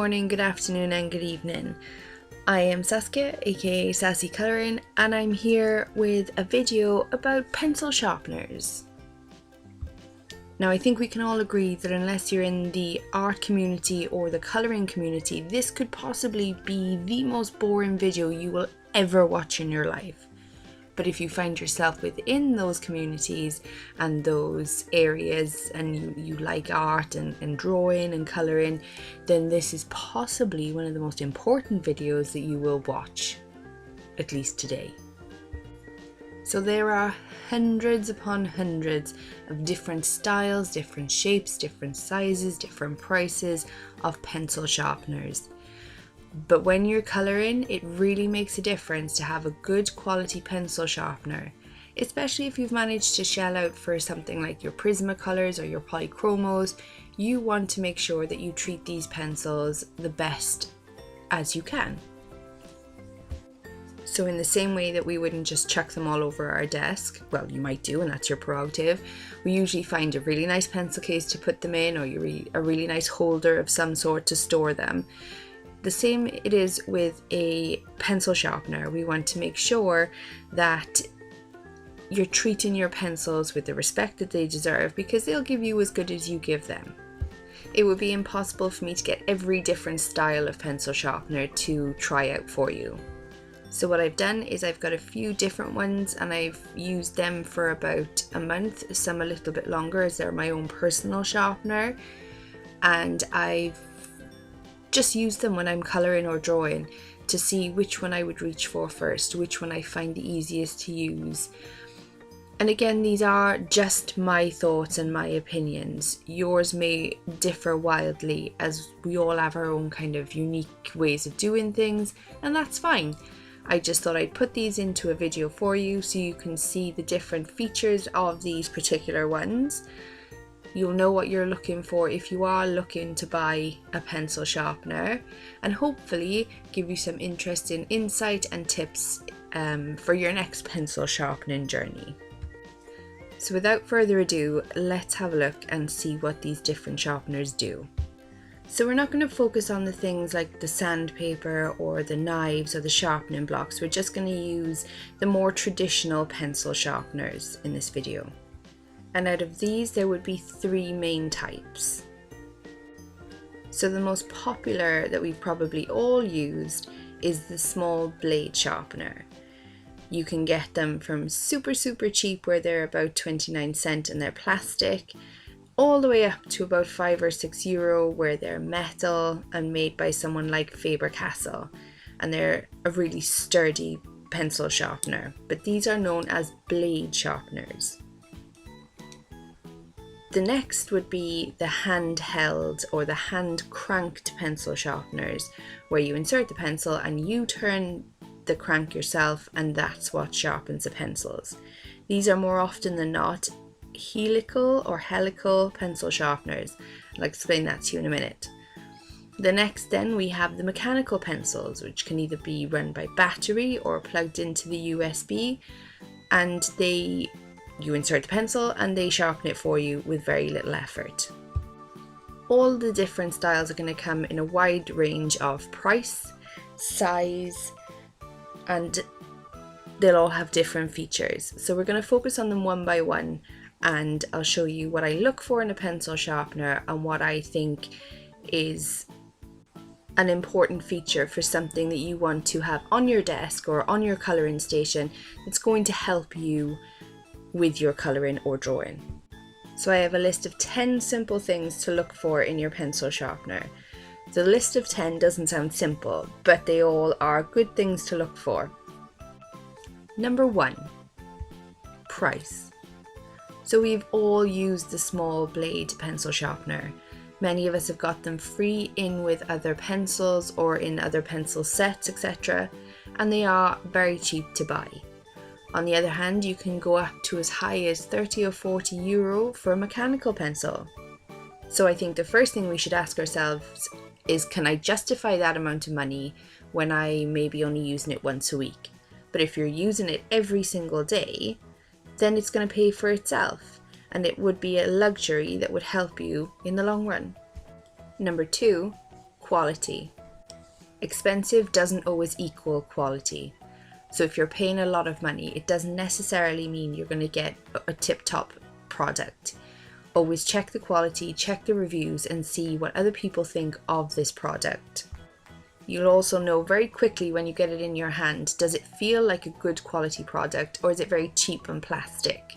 morning, good afternoon and good evening. I am Saskia, aka Sassy Colouring, and I'm here with a video about pencil sharpeners. Now I think we can all agree that unless you're in the art community or the colouring community, this could possibly be the most boring video you will ever watch in your life. But if you find yourself within those communities and those areas and you like art and drawing and colouring, then this is possibly one of the most important videos that you will watch, at least today. So there are hundreds upon hundreds of different styles, different shapes, different sizes, different prices of pencil sharpeners. But when you're colouring, it really makes a difference to have a good quality pencil sharpener, especially if you've managed to shell out for something like your Prismacolors or your polychromos. You want to make sure that you treat these pencils the best as you can. So in the same way that we wouldn't just chuck them all over our desk, well, you might do and that's your prerogative, we usually find a really nice pencil case to put them in, or a really nice holder of some sort to store them. The same it is with a pencil sharpener. We want to make sure that you're treating your pencils with the respect that they deserve, because they'll give you as good as you give them. It would be impossible for me to get every different style of pencil sharpener to try out for you. So what I've done is I've got a few different ones and I've used them for about a month, some a little bit longer as they're my own personal sharpener, and I've just use them when I'm colouring or drawing to see which one I would reach for first, which one I find the easiest to use. And again, these are just my thoughts and my opinions. Yours may differ wildly, as we all have our own kind of unique ways of doing things, and that's fine. I just thought I'd put these into a video for you so you can see the different features of these particular ones. You'll know what you're looking for if you are looking to buy a pencil sharpener, and hopefully give you some interesting insight and tips for your next pencil sharpening journey. So without further ado, let's have a look and see what these different sharpeners do. So we're not going to focus on the things like the sandpaper or the knives or the sharpening blocks. We're just going to use the more traditional pencil sharpeners in this video. And out of these, there would be three main types. So the most popular that we've probably all used is the small blade sharpener. You can get them from super cheap, where they're about 29 cents and they're plastic, all the way up to about €5 or €6 where they're metal and made by someone like Faber-Castell, and they're a really sturdy pencil sharpener. But these are known as blade sharpeners. The next would be the handheld or the hand cranked pencil sharpeners, where you insert the pencil and you turn the crank yourself, and that's what sharpens the pencils. These are more often than not helical pencil sharpeners. I'll explain that to you in a minute. The next then we have the mechanical pencils, which can either be run by battery or plugged into the USB, and you insert the pencil and they sharpen it for you with very little effort. All the different styles are going to come in a wide range of price, size, and they'll all have different features. So we're going to focus on them one by one, and I'll show you what I look for in a pencil sharpener and what I think is an important feature for something that you want to have on your desk or on your colouring station that's going to help you with your colouring or drawing. So I have a list of 10 simple things to look for in your pencil sharpener. The list of 10 doesn't sound simple, but they all are good things to look for. Number 1, price. So we've all used the small blade pencil sharpener. Many of us have got them free in with other pencils or in other pencil sets, etc., and they are very cheap to buy. On the other hand, you can go up to as high as €30 or €40 for a mechanical pencil. So I think the first thing we should ask ourselves is, can I justify that amount of money when I may be only using it once a week? But if you're using it every single day, then it's going to pay for itself, and it would be a luxury that would help you in the long run. Number 2, quality. Expensive doesn't always equal quality. So if you're paying a lot of money, it doesn't necessarily mean you're going to get a tip-top product. Always check the quality, check the reviews, and see what other people think of this product. You'll also know very quickly when you get it in your hand, does it feel like a good quality product or is it very cheap and plastic?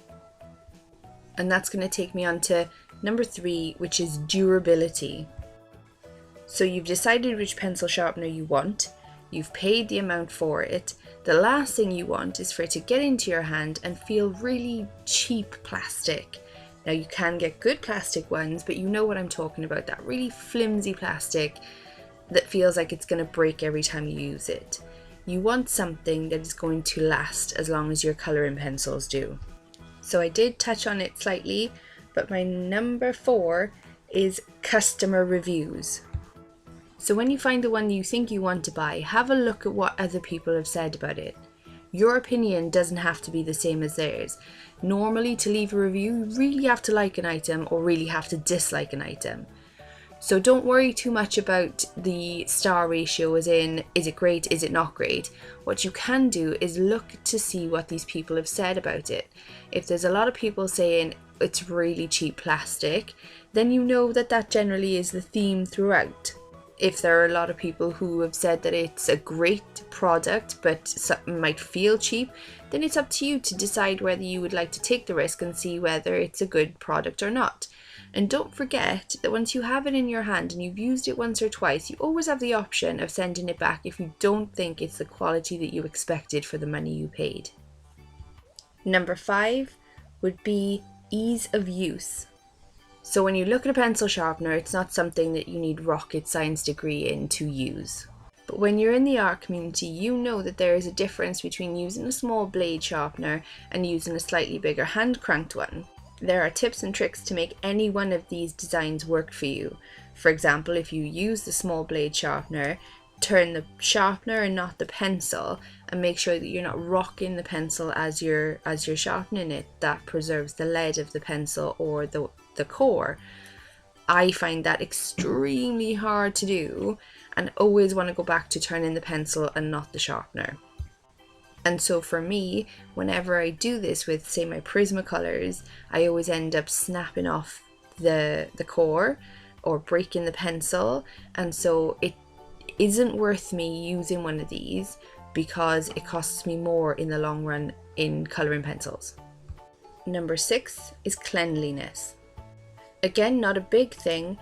And that's going to take me on to number 3, which is durability. So you've decided which pencil sharpener you want, you've paid the amount for it. The last thing you want is for it to get into your hand and feel really cheap plastic. Now you can get good plastic ones, but you know what I'm talking about, that really flimsy plastic that feels like it's going to break every time you use it. You want something that is going to last as long as your colouring pencils do. So I did touch on it slightly, but my number 4 is customer reviews. So when you find the one you think you want to buy, have a look at what other people have said about it. Your opinion doesn't have to be the same as theirs. Normally, to leave a review, you really have to like an item or really have to dislike an item. So don't worry too much about the star ratio, as in, is it great, is it not great? What you can do is look to see what these people have said about it. If there's a lot of people saying it's really cheap plastic, then you know that that generally is the theme throughout. If there are a lot of people who have said that it's a great product but something might feel cheap, then it's up to you to decide whether you would like to take the risk and see whether it's a good product or not. And don't forget that once you have it in your hand and you've used it once or twice, you always have the option of sending it back if you don't think it's the quality that you expected for the money you paid. Number 5 would be ease of use. So when you look at a pencil sharpener, it's not something that you need rocket science degree in to use. But when you're in the art community, you know that there is a difference between using a small blade sharpener and using a slightly bigger hand cranked one. There are tips and tricks to make any one of these designs work for you. For example, if you use the small blade sharpener, turn the sharpener and not the pencil, and make sure that you're not rocking the pencil as you're sharpening it. That preserves the lead of the pencil or the core. I find that extremely hard to do and always want to go back to turning the pencil and not the sharpener. And so for me, whenever I do this with, say, my Prismacolors, I always end up snapping off the core or breaking the pencil, and so it isn't worth me using one of these because it costs me more in the long run in colouring pencils. Number 6 is cleanliness. Again, not a big thing,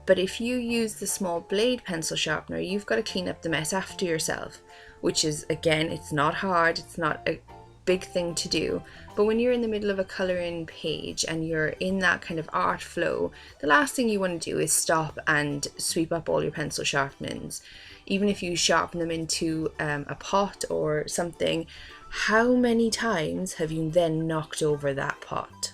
but if you use the small blade pencil sharpener, you've got to clean up the mess after yourself, which is, again, it's not hard, it's not a big thing to do. But when you're in the middle of a colouring page and you're in that kind of art flow, the last thing you want to do is stop and sweep up all your pencil sharpenings. Even if you sharpen them into a pot or something, how many times have you then knocked over that pot?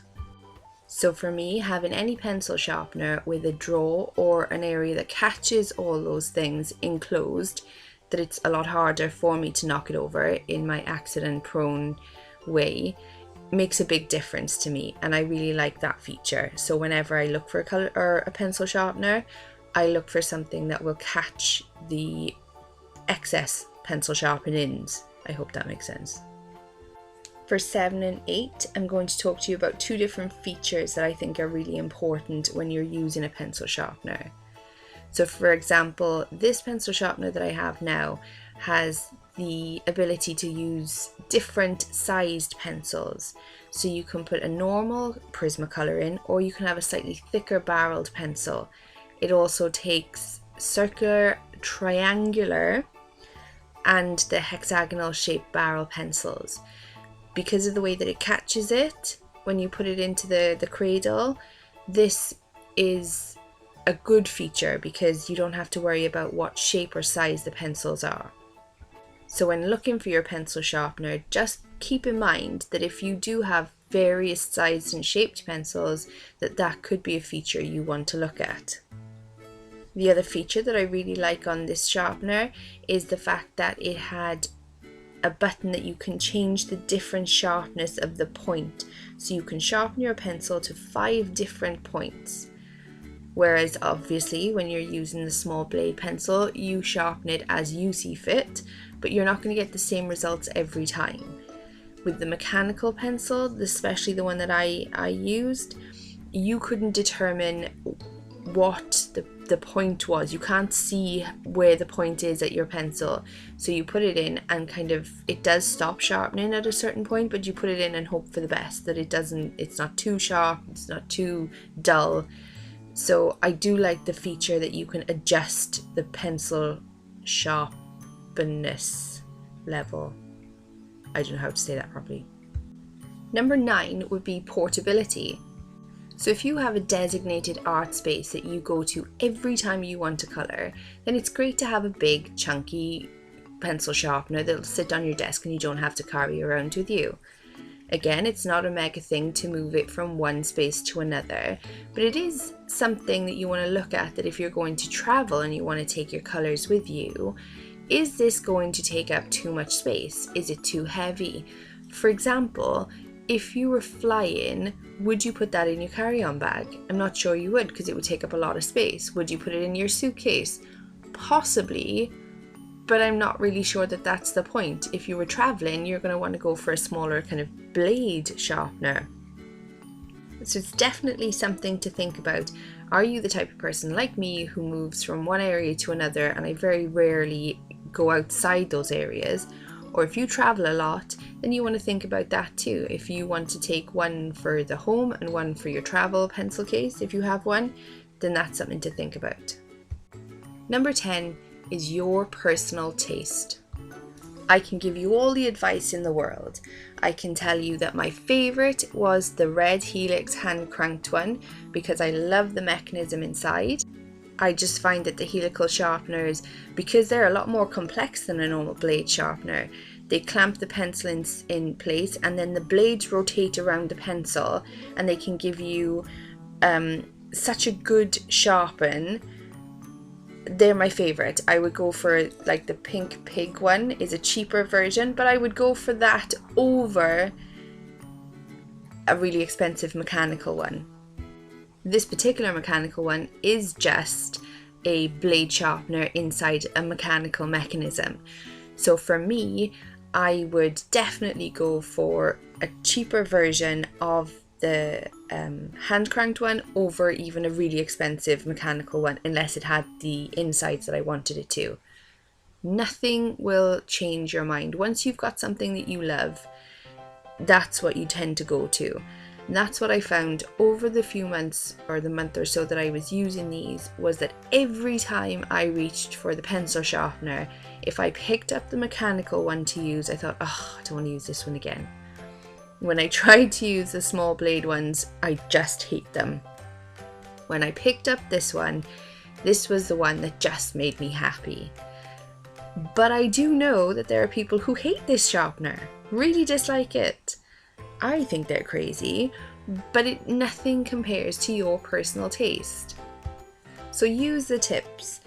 So for me, having any pencil sharpener with a drawer or an area that catches all those things enclosed, that it's a lot harder for me to knock it over in my accident-prone way, makes a big difference to me, and I really like that feature. So whenever I look for a colour or a pencil sharpener, I look for something that will catch the excess pencil sharpenings. I hope that makes sense. For 7 and 8, I'm going to talk to you about 2 different features that I think are really important when you're using a pencil sharpener. So for example, this pencil sharpener that I have now has the ability to use different sized pencils. So you can put a normal Prismacolor in, or you can have a slightly thicker barreled pencil. It also takes circular, triangular, and the hexagonal shaped barrel pencils. Because of the way that it catches it when you put it into the cradle, this is a good feature because you don't have to worry about what shape or size the pencils are. So when looking for your pencil sharpener, just keep in mind that if you do have various sized and shaped pencils, that could be a feature you want to look at. The other feature that I really like on this sharpener is the fact that it had a button that you can change the different sharpness of the point. So you can sharpen your pencil to 5 different points. Whereas obviously when you're using the small blade pencil, you sharpen it as you see fit, but you're not going to get the same results every time. With the mechanical pencil, especially the one that I used, you couldn't determine what the point was. You can't see where the point is at your pencil, so you put it in and kind of, it does stop sharpening at a certain point, but you put it in and hope for the best, that it's not too sharp, it's not too dull. So I do like the feature that you can adjust the pencil sharpness level. I don't know how to say that properly. Number 9 would be portability. So if you have a designated art space that you go to every time you want to colour, then it's great to have a big chunky pencil sharpener that'll sit on your desk and you don't have to carry around with you. Again, it's not a mega thing to move it from one space to another, but it is something that you want to look at, that if you're going to travel and you want to take your colours with you, is this going to take up too much space? Is it too heavy? For example, if you were flying, would you put that in your carry-on bag? I'm not sure you would, because it would take up a lot of space. Would you put it in your suitcase? Possibly, but I'm not really sure that that's the point. If you were traveling, you're going to want to go for a smaller kind of blade sharpener. So it's definitely something to think about. Are you the type of person like me who moves from one area to another, and I very rarely go outside those areas? Or if you travel a lot, then you want to think about that too. If you want to take one for the home and one for your travel pencil case, if you have one, then that's something to think about. Number 10 is your personal taste. I can give you all the advice in the world. I can tell you that my favourite was the red Helix hand cranked one, because I love the mechanism inside. I just find that the helical sharpeners, because they're a lot more complex than a normal blade sharpener, they clamp the pencil in place, and then the blades rotate around the pencil, and they can give you such a good sharpen. They're my favourite. I would go for, like, the pink pig one is a cheaper version, but I would go for that over a really expensive mechanical one. This particular mechanical one is just a blade sharpener inside a mechanical mechanism. So for me, I would definitely go for a cheaper version of the hand cranked one over even a really expensive mechanical one, unless it had the insides that I wanted it to. Nothing will change your mind. Once you've got something that you love, that's what you tend to go to. And that's what I found over the few months, or the month or so that I was using these, was that every time I reached for the pencil sharpener, if I picked up the mechanical one to use, I thought, oh, I don't want to use this one again. When I tried to use the small blade ones, I just hate them. When I picked up this one, this was the one that just made me happy. But I do know that there are people who hate this sharpener, really dislike it. I think they're crazy, but nothing compares to your personal taste. So use the tips.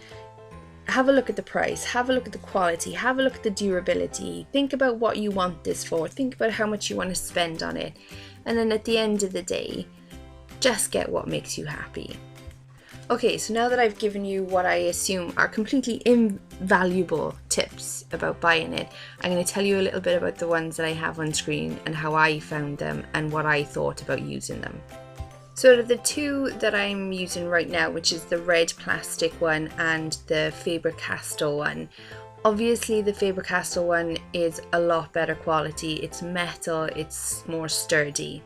Have a look at the price, have a look at the quality, have a look at the durability, think about what you want this for, think about how much you want to spend on it, and then at the end of the day, just get what makes you happy. Okay, so now that I've given you what I assume are completely invaluable tips about buying it, I'm going to tell you a little bit about the ones that I have on screen and how I found them and what I thought about using them. So out of the two that I'm using right now, which is the red plastic one and the Faber-Castell one, obviously the Faber-Castell one is a lot better quality. It's metal, it's more sturdy.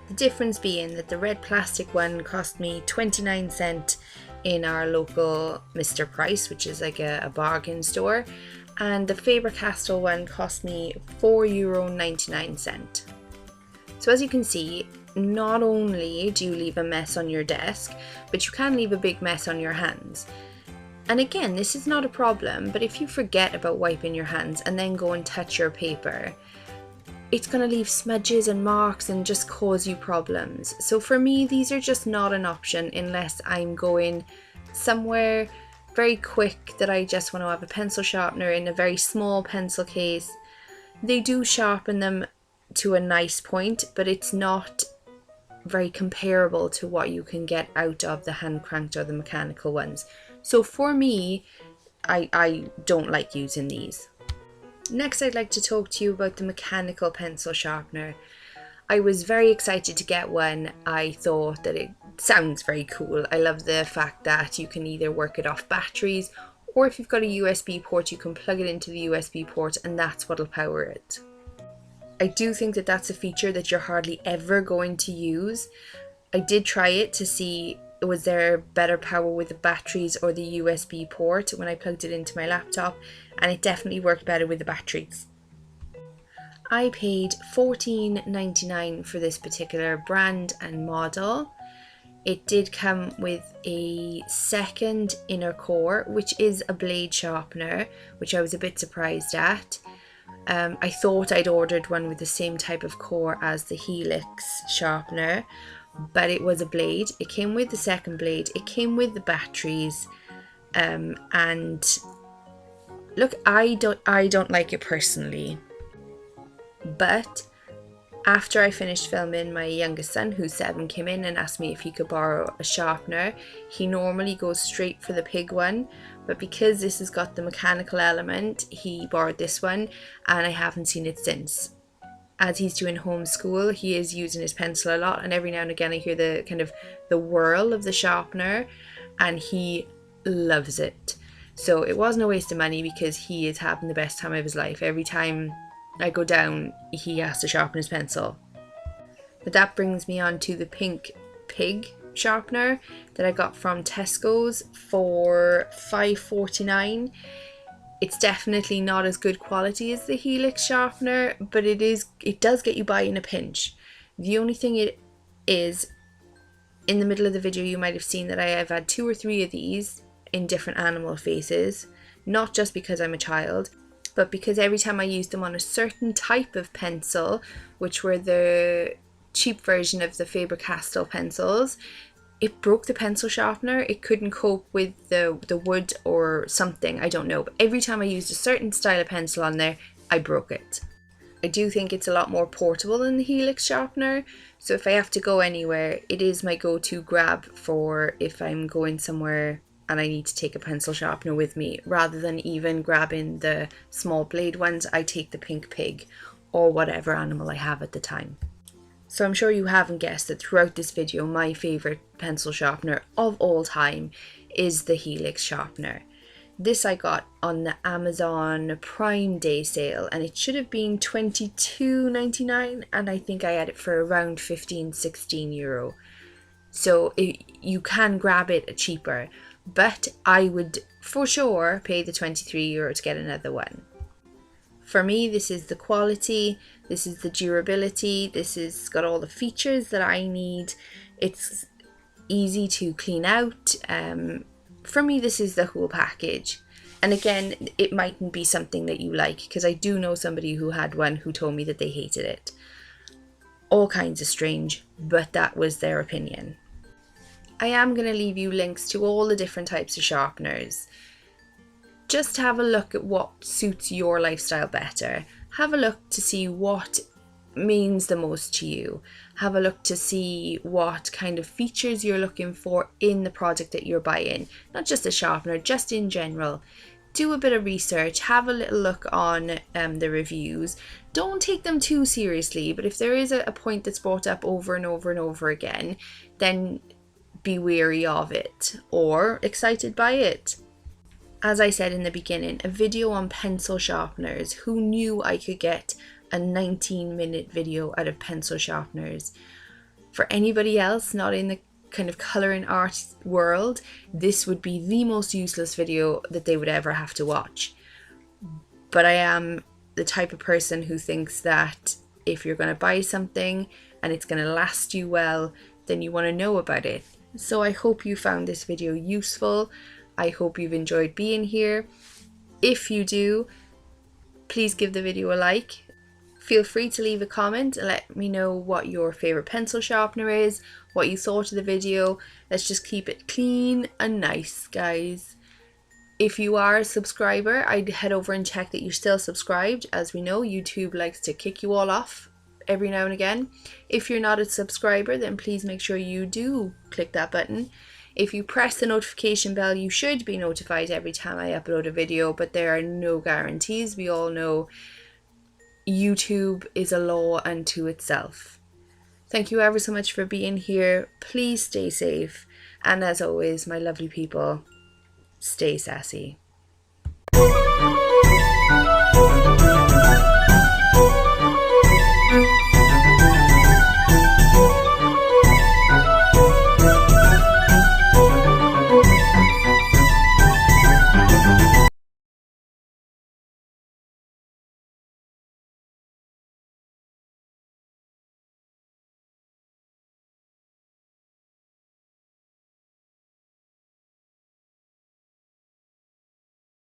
The difference being that the red plastic one cost me 29 cents in our local Mr. Price, which is like a bargain store, and the Faber-Castell one cost me €4.99. So as you can see, not only do you leave a mess on your desk, but you can leave a big mess on your hands. And again, this is not a problem, but if you forget about wiping your hands and then go and touch your paper, it's going to leave smudges and marks and just cause you problems. So for me, these are just not an option unless I'm going somewhere very quick that I just want to have a pencil sharpener in a very small pencil case. They do sharpen them to a nice point, but it's not very comparable to what you can get out of the hand cranked or the mechanical ones. So for me, I don't like using these. Next, I'd like to talk to you about the mechanical pencil sharpener. I was very excited to get one. I thought that it sounds very cool. I love the fact that you can either work it off batteries, or if you've got a USB port, you can plug it into the USB port and that's what'll power it. I do think that that's a feature that you're hardly ever going to use. I did try it to see was there better power with the batteries or the USB port when I plugged it into my laptop, and it definitely worked better with the batteries. I paid $14.99 for this particular brand and model. It did come with a second inner core, which is a blade sharpener, which I was a bit surprised at. I thought I'd ordered one with the same type of core as the Helix Sharpener, but it was a blade. It came with the second blade, it came with the batteries, and look, I don't like it personally, but after I finished filming, my youngest son, who's 7, came in and asked me if he could borrow a sharpener. He normally goes straight for the pig one, but because this has got the mechanical element, he borrowed this one, and I haven't seen it since. As he's doing homeschool, he is using his pencil a lot, and every now and again I hear the kind of the whirl of the sharpener, and he loves it. So it wasn't a waste of money because he is having the best time of his life. Every time I go down, he has to sharpen his pencil. But that brings me on to the pink pig sharpener that I got from Tesco's for $5.49. It's definitely not as good quality as the Helix sharpener, but it does get you by in a pinch. The only thing it is, in the middle of the video you might have seen that I have had 2 or 3 of these in different animal faces, not just because I'm a child, but because every time I used them on a certain type of pencil, which were the cheap version of the Faber-Castell pencils, it broke the pencil sharpener. It couldn't cope with the wood or something, I don't know. But every time I used a certain style of pencil on there, I broke it. I do think it's a lot more portable than the Helix sharpener, so if I have to go anywhere, it is my go-to grab for if I'm going somewhere and I need to take a pencil sharpener with me. Rather than even grabbing the small blade ones, I take the pink pig or whatever animal I have at the time. So I'm sure you haven't guessed that throughout this video, my favourite pencil sharpener of all time is the Helix sharpener. This I got on the Amazon Prime Day sale, and it should have been $22.99, and I think I had it for around 15-16 euro. So you can grab it cheaper, but I would for sure pay the 23 euro to get another one. For me, this is the quality, this is the durability, this has got all the features that I need. It's easy to clean out. For me, this is the whole package. And again, it mightn't be something that you like, because I do know somebody who had one who told me that they hated it. All kinds of strange, but that was their opinion. I am going to leave you links to all the different types of sharpeners. Just have a look at what suits your lifestyle better. Have a look to see what means the most to you. Have a look to see what kind of features you're looking for in the product that you're buying. Not just a sharpener, just in general. Do a bit of research, have a little look on the reviews. Don't take them too seriously, but if there is a point that's brought up over and over and over again, then be wary of it or excited by it. As I said in the beginning, a video on pencil sharpeners. Who knew I could get a 19-minute video out of pencil sharpeners? For anybody else not in the kind of colouring art world, this would be the most useless video that they would ever have to watch. But I am the type of person who thinks that if you're going to buy something and it's going to last you well, then you want to know about it. So I hope you found this video useful. I hope you've enjoyed being here. If you do, please give the video a like. Feel free to leave a comment and let me know what your favourite pencil sharpener is, what you thought of the video. Let's just keep it clean and nice, guys. If you are a subscriber, I'd head over and check that you're still subscribed. As we know, YouTube likes to kick you all off every now and again. If you're not a subscriber, then please make sure you do click that button. If you press the notification bell, you should be notified every time I upload a video, but there are no guarantees. We all know YouTube is a law unto itself. Thank you ever so much for being here. Please stay safe. And as always, my lovely people, stay sassy.